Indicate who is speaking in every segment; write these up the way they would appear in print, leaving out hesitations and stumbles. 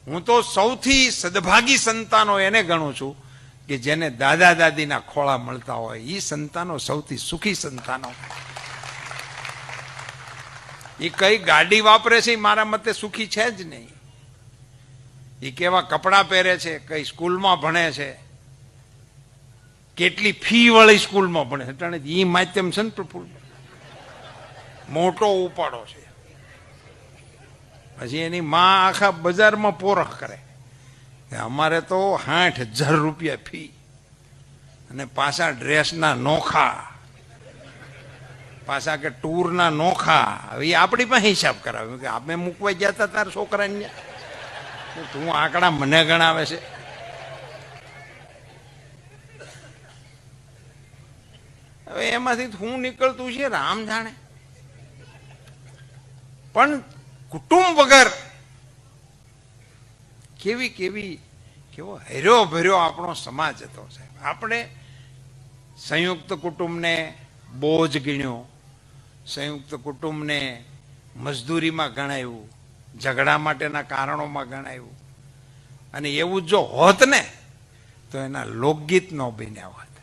Speaker 1: હું તો સૌથી સદભાગી સંતાનો એને ગણું છું કે જેને દાદા દાદીના ખોળા મળતા હોય. એ સંતાનો સૌથી સુખી સંતાનો. એ કઈ ગાડી વાપરે છે મારા મતે સુખી છે જ નહીં. એ કેવા કપડા પહેરે છે, કઈ સ્કૂલમાં ભણે છે, કેટલી ફી વાળી સ્કૂલમાં ભણે છે. એ માધ્યમ છે ને પ્રફુલ્લ, મોટો ઉપાડો છે. પછી એની માં આખા બજારમાં પોરખ કરે કે અમારે તો 60,000 રૂપિયા ફી અને પાછા ડ્રેસના નોખા, પાછા કે ટૂરના નોખા. હવે આપણી પાસે હિસાબ કરાવ્યો કે આપણે મૂકવા ગયા હતા તારા છોકરાને, તું આંકડા મને ગણાવે છે. હવે એમાંથી હું નીકળતું છે રામ જાણે. પણ કુટુંબ વગર કેવો હર્યો ભર્યો આપણો સમાજ હતો સાહેબ. આપણે સંયુક્ત કુટુંબને બોજ ગણ્યો, સંયુક્ત કુટુંબને મજદૂરીમાં ગણાયું, ઝઘડા માટેના કારણોમાં ગણાયું. અને એવું જો હોત ને તો એના લોકગીત ન બન્યા હોત.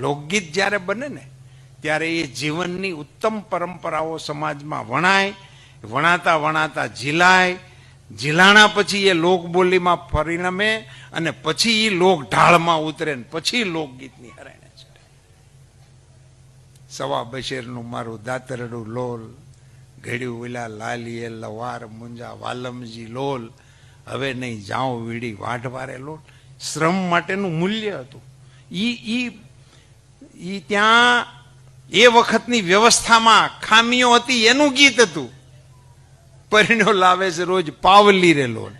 Speaker 1: લોકગીત જ્યારે બને ને ત્યારે એ જીવનની ઉત્તમ પરંપરાઓ સમાજમાં વણાય, વણાતા વણાતા ઝીલાય, ઝીલાણા પછી એ લોકબોલીમાં પરિણમે અને પછી એ લોક ઢાળમાં ઉતરે ને પછી લોકગીતની હરાયણે ચડે. સવા બશેરનું મારું દાતરડું લોલ, ઘડ્યું વિલા લાલીએ લવાર મુંજા વાલમજી લોલ, હવે નહીં જાઉં વીડી વાઢવારે લોલ. શ્રમ માટેનું મૂલ્ય હતું. ઈ ત્યાં એ વખતની વ્યવસ્થામાં ખામીઓ હતી એનું ગીત હતું. પરિણ્યો લાવે છે રોજ પાવલી રે લોલ,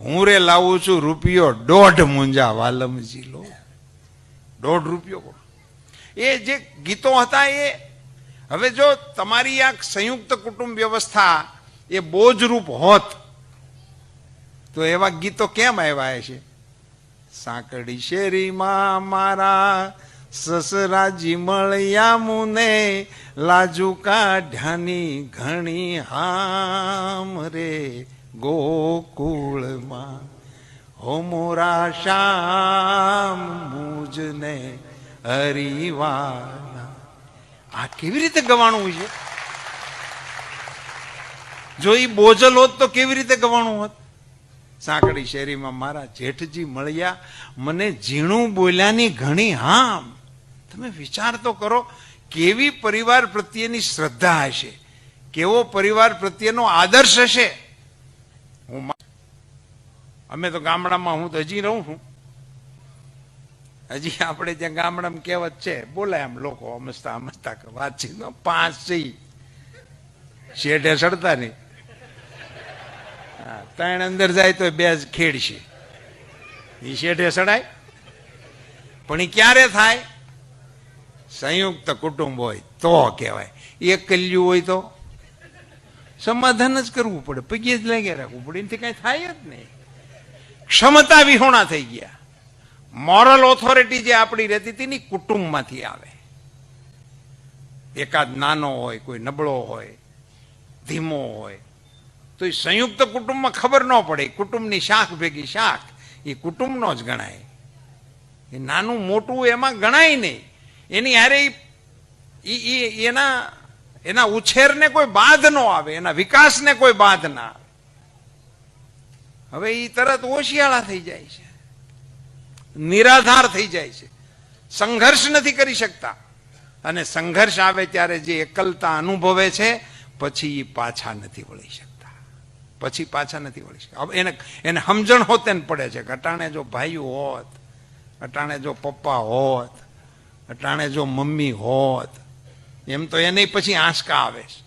Speaker 1: હું રે લાવું છું રૂપિયો 1.5 મુંજા વાલમજી લો. 1.5 રૂપિયો. એ જે ગીતો હતા એ હવે જો તમારી આ સંયુક્ત કુટુંબ વ્યવસ્થા એ બોજરૂપ હોત તો એવા ગીતો કેમ આવ્યા છે? સાંકડી શેરીમાં મારા સસરાજી મળ્યા મુને, લાજુ કાઢ્યાની ઘણી હામ રે ગોકુળમાં, હો મોરા શ્યામ મુજને હરિવાના. આ કેવી રીતે ગવાણું છે? જો એ બોજલ હોત તો કેવી રીતે ગવાણું હોત? સાંકડી શેરીમાં મારા જેઠજી મળ્યા મને, ઝીણું બોલ્યાની ઘણી હામ. તમે વિચાર તો કરો કેવી પરિવાર પ્રત્યેની શ્રદ્ધા હશે, કેવો પરિવાર પ્રત્યેનો આદર્શ હશે. અમે તો ગામડામાં, હું તો હજી રહું છું, હજી આપણે ત્યાં ગામડામાં કહેવત છે, બોલાય આમ લોકો અમસ્તા અમસ્તા વાતચીત 5 છે શેઠે સડતા નહીં, 3 અંદર જાય તો 2 ખેડશે. એ શેઠે સડાય. પણ એ ક્યારે થાય? સંયુક્ત કુટુંબ હોય તો કહેવાય. એક કલ્યું હોય તો સમાધાન જ કરવું પડે, પગે જ લાગ્યા રાખવું પડે, એનાથી કઈ થાય જ નહીં. ક્ષમતા વિહોણા થઈ ગયા. મોરલ ઓથોરિટી જે આપણી રહેતી હતી ને કુટુંબમાંથી આવે. એકાદ નાનો હોય, કોઈ નબળો હોય, ધીમો હોય તો એ સંયુક્ત કુટુંબમાં ખબર ન પડે. કુટુંબની શાખ ભેગી શાખ એ કુટુંબનો જ ગણાય. એ નાનું મોટું એમાં ગણાય નહીં. એની હારે એના ઉછેરને કોઈ બાધ ન આવે, એના વિકાસને કોઈ બાધ ના આવે. હવે એ તરત ઓશિયાળા થઈ જાય છે, નિરાધાર થઈ જાય છે, સંઘર્ષ નથી કરી શકતા. અને સંઘર્ષ આવે ત્યારે જે એકલતા અનુભવે છે પછી એ પાછા નથી વળી શકતા. પછી પાછા નથી વળી શકતા. એને સમજણ હોતે ને પડે છે કે અટાણે જો ભાઈઓ હોત, અટાણે જો પપ્પા હોત, અટાણે જો મમ્મી હોત, એમ તો એને પછી આંચકા આવે છે.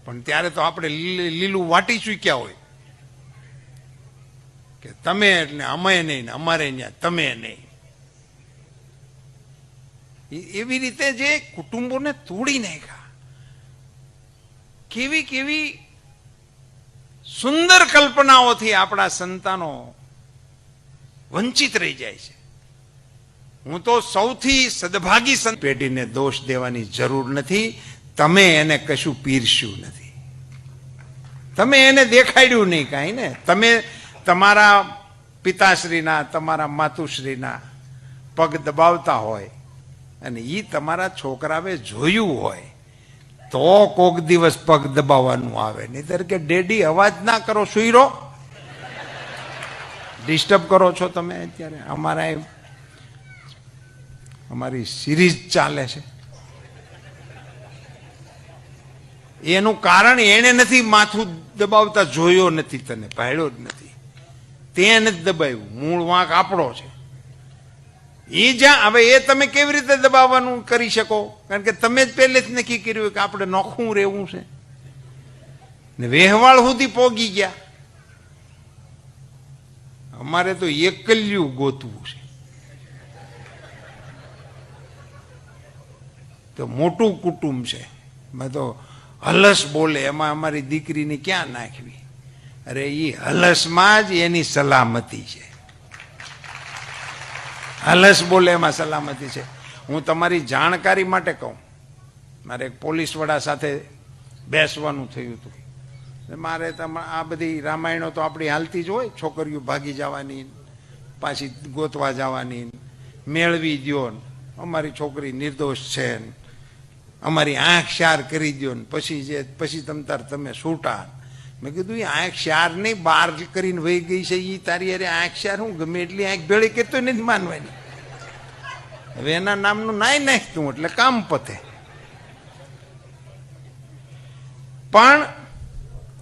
Speaker 1: પણ ત્યારે તો આપણે લીલું વાટી ચૂક્યા હોય કે તમે એટલે અમે નહીં ને અમારે ત્યાં તમે નહીં. એવી રીતે જે કુટુંબોને તોડી નાખ્યા. કેવી કેવી સુંદર કલ્પનાઓથી આપણા સંતાનો વંચિત રહી જાય છે. હું તો સૌથી સદભાગી પેઢીને દોષ દેવાની જરૂર નથી. તમે એને કશું પીરસ્યું નથી. તમે એને દેખાડ્યું નહીં કાંઈ ને. તમે તમારા પિતાશ્રીના તમારા માતુશ્રીના પગ દબાવતા હોય અને એ તમારા છોકરાએ જોયું હોય તો કોક દિવસ પગ દબાવવાનું આવે. નહીંતર કે ડેડી અવાજ ના કરો, સુઈ રહો, ડિસ્ટર્બ કરો છો તમે. અત્યારે અમારી સિરીઝ ચાલે છે, એનું કારણ એને નથી માથું દબાવતા જોયો નથી, તને ભાડ્યો જ નથી, તે નથી દબાવ્યું. મૂળ વાંક આપણો છે. એ જ્યાં હવે એ તમે કેવી રીતે દબાવવાનું કરી શકો? કારણ કે તમે જ પહેલેથી નક્કી કર્યું કે આપણે નોખું રહેવું છે ને વેહવાળ સુધી પોગી ગયા. અમારે તો એકલ્યું ગોતવું છે. તો મોટું કુટુંબ છે, મેં તો હલસ બોલે એમાં અમારી દીકરીને ક્યાં નાખવી? અરે એ હલસમાં જ એની સલામતી છે. હલસ બોલે એમાં સલામતી છે. હું તમારી જાણકારી માટે કહું, મારે એક પોલીસ વડા સાથે બેસવાનું થયું હતું. મારે આ બધી રામાયણો તો આપણી હાલતી જ હોય, છોકરીઓ ભાગી જવાની, પાછી ગોતવા જવાની, મેળવી દ્યો, અમારી છોકરી નિર્દોષ છે, અમારી આંખ શાર કરી દો ને પછી તમે છૂટા. મેં કીધું એ આંખ શાર નહીં, બાર કરીને વહી ગઈ છે એ તારી અરે આંખ શાર હું ગમે એટલી આંખ ભેળી કરતો નથી માનવાની. હવે એના નામનું નાય નાખતું એટલે કામ પતે. પણ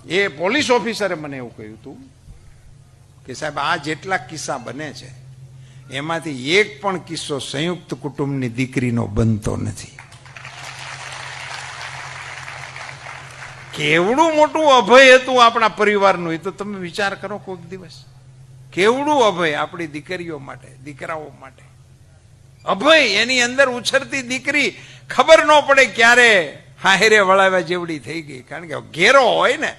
Speaker 1: એ પોલીસ ઓફિસરે મને એવું કહ્યું હતું કે સાહેબ આ જેટલા કિસ્સા બને છે એમાંથી એક પણ કિસ્સો સંયુક્ત કુટુંબની દીકરીનો બનતો નથી. કેવડું મોટું અભય હતું આપણા પરિવારનું, એ તો તમે વિચાર કરો કોઈક દિવસ. કેવડું અભય આપણી દીકરીઓ માટે, દીકરાઓ માટે. અભય, એની અંદર ઉછરતી દીકરી ખબર ન પડે ક્યારે હાહેરે વળાવ્યા જેવડી થઈ ગઈ. કારણ કે ઘેરો હોય ને,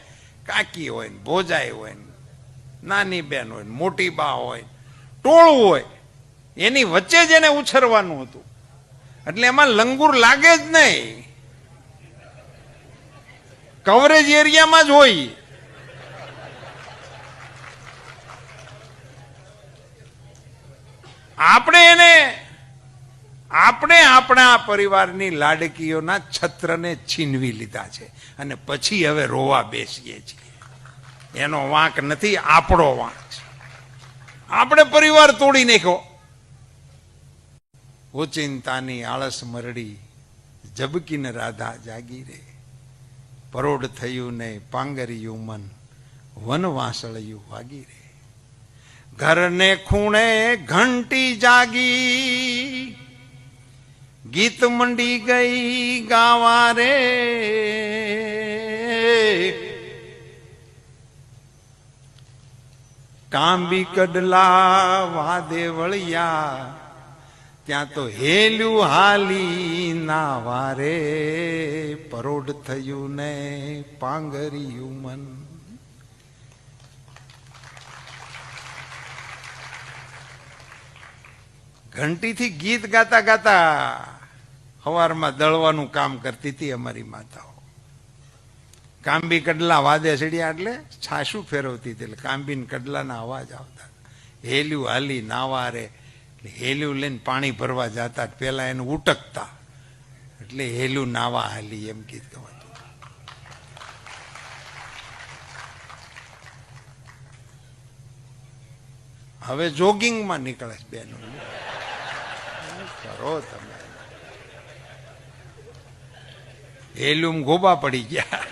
Speaker 1: કાકી હોય ને, ભોજાઈ હોય ને, નાની બેન હોય ને, મોટી બા હોય, ટોળું હોય, એની વચ્ચે જ એને ઉછરવાનું હતું. એટલે એમાં લંગુર લાગે જ નહીં, કવરેજ એરિયામાં જ હોય. આપણે આપણા પરિવારની લાડકીઓના છત્રને છીનવી લીધા છે અને પછી હવે રોવા બેસીએ છીએ. એનો વાંક નથી, આપણો વાંક છે. આપણે પરિવાર તોડી નાખ્યો. ઓચિંતાની આળસ મરડી, જબકીને રાધા જાગી રે. પરોઢ થયું ને પાંગરિયું મન, વન વાસળિયું વાગી રે. ઘરને ખૂણે ઘંટી જાગી, ગીત મંડી ગઈ ગાવા રે. કાંબી કડલા વાદે વળિયા, ત્યાં તો હેલ્યું હાલી ના વારે. પરોઢ થયું ને પાંગરિયું મન. ઘંટીથી ગીત ગાતા ગાતા સવારમાં દળવાનું કામ કરતી હતી અમારી માતાઓ. કાંબી કડલા વાદે ચડ્યા એટલે છાશું ફેરવતી હતી, એટલે કાંબી કડલાના અવાજ આવતા. હેલ્યું હાલી નાવા રે, હેલ્યું લઈને પાણી ભરવા જતા, પેલા એને ઉટકતા, એટલે હેલ્યું નાવા હાલી એમ ગીત ગવાતું. હવે જોગિંગમાં નીકળે છે બેનો. કરો તમે હેલ્યુમ ગોબા પડી ગયા.